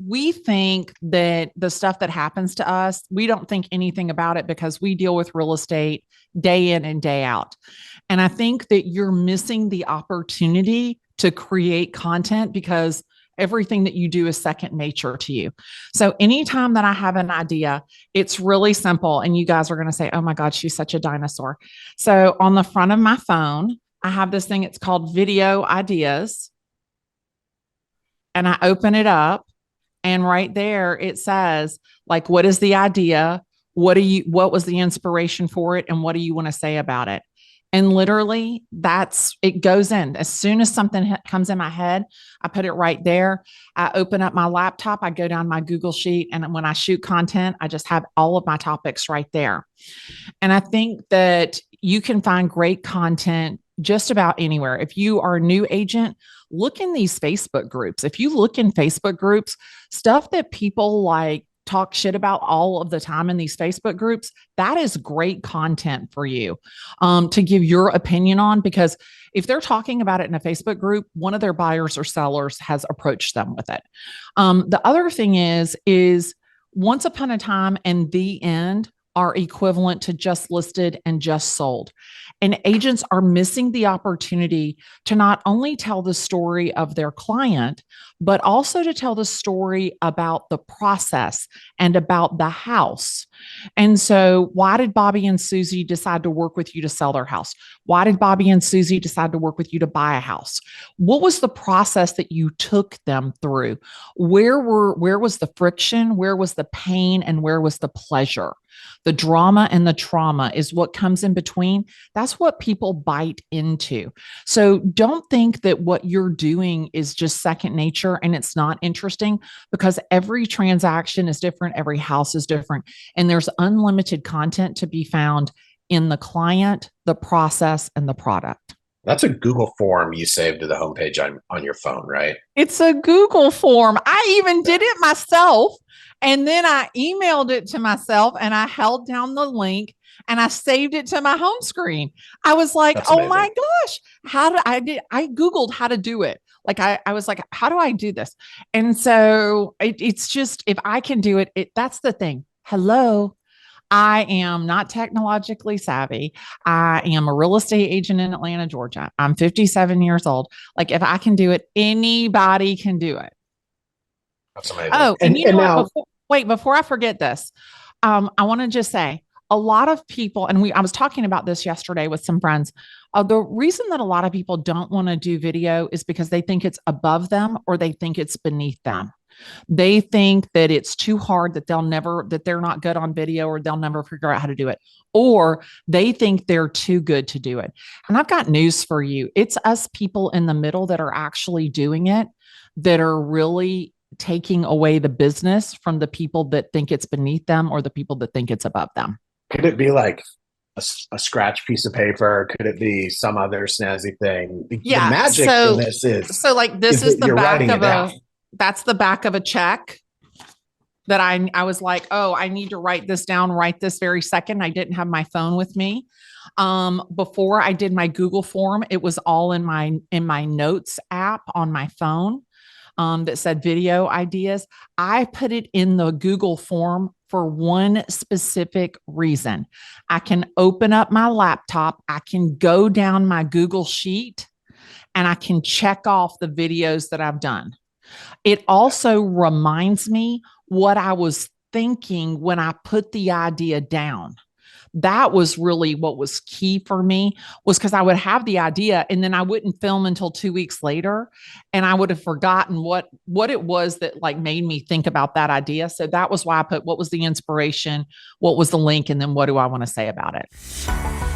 we think that the stuff that happens to us, we don't think anything about it because we deal with real estate day in and day out. And I think that you're missing the opportunity to create content because everything that you do is second nature to you. So anytime that I have an idea, it's really simple. And you guys are going to say, oh my God, she's such a dinosaur. So on the front of my phone, I have this thing, it's called Video Ideas. And I open it up, and right there it says, like, what is the idea? What was the inspiration for it? And what do you want to say about it? And literally it goes in. As soon as something comes in my head, I put it right there. I open up my laptop, I go down my Google Sheet. And when I shoot content, I just have all of my topics right there. And I think that you can find great content just about anywhere. If you are a new agent, look in these Facebook groups. If you look in Facebook groups, stuff that people like talk shit about all of the time in these Facebook groups, that is great content for you to give your opinion on, because if they're talking about it in a Facebook group, one of their buyers or sellers has approached them with it. The other thing is once upon a time and the end are equivalent to just listed and just sold. And agents are missing the opportunity to not only tell the story of their client, but also to tell the story about the process and about the house. And so, why did Bobby and Susie decide to work with you to sell their house? Why did Bobby and Susie decide to work with you to buy a house? What was the process that you took them through? Where was the friction? Where was the pain? And where was the pleasure? The drama and the trauma is what comes in between. That's what people bite into. So don't think that what you're doing is just second nature and it's not interesting, because every transaction is different. Every house is different. And there's unlimited content to be found in the client, the process, and the product. That's a Google form you saved to the homepage on your phone, right? It's a Google form. I even did it myself. And then I emailed it to myself and I held down the link and I saved it to my home screen. I was like, oh my gosh, I Googled how to do it. Like I was like, how do I do this? And so it's just, if I can do it, that's the thing. Hello. I am not technologically savvy. I am a real estate agent in Atlanta, Georgia. I'm 57 years old. Like, if I can do it, anybody can do it. That's amazing. Oh, and you know now, before I forget this, I want to just say a lot of people, and I was talking about this yesterday with some friends. The reason that a lot of people don't want to do video is because they think it's above them or they think it's beneath them. They think that it's too hard, that they're not good on video, or they'll never figure out how to do it. Or they think they're too good to do it. And I've got news for you. It's us people in the middle that are actually doing it, that are really taking away the business from the people that think it's beneath them or the people that think it's above them. Could it be like a scratch piece of paper? Could it be some other snazzy thing? Yeah. The magic in this is the back of that's the back of a check that I was like, oh, I need to write this down right this very second. I didn't have my phone with me. Before I did my Google form, it was all in my notes app on my phone that said Video Ideas. I put it in the Google form for one specific reason. I can open up my laptop, I can go down my Google Sheet, and I can check off the videos that I've done. It also reminds me what I was thinking when I put the idea down. That was really what was key for me, was because I would have the idea and then I wouldn't film until 2 weeks later, and I would have forgotten what it was that like made me think about that idea. So that was why I put what was the inspiration, what was the link, and then what do I want to say about it.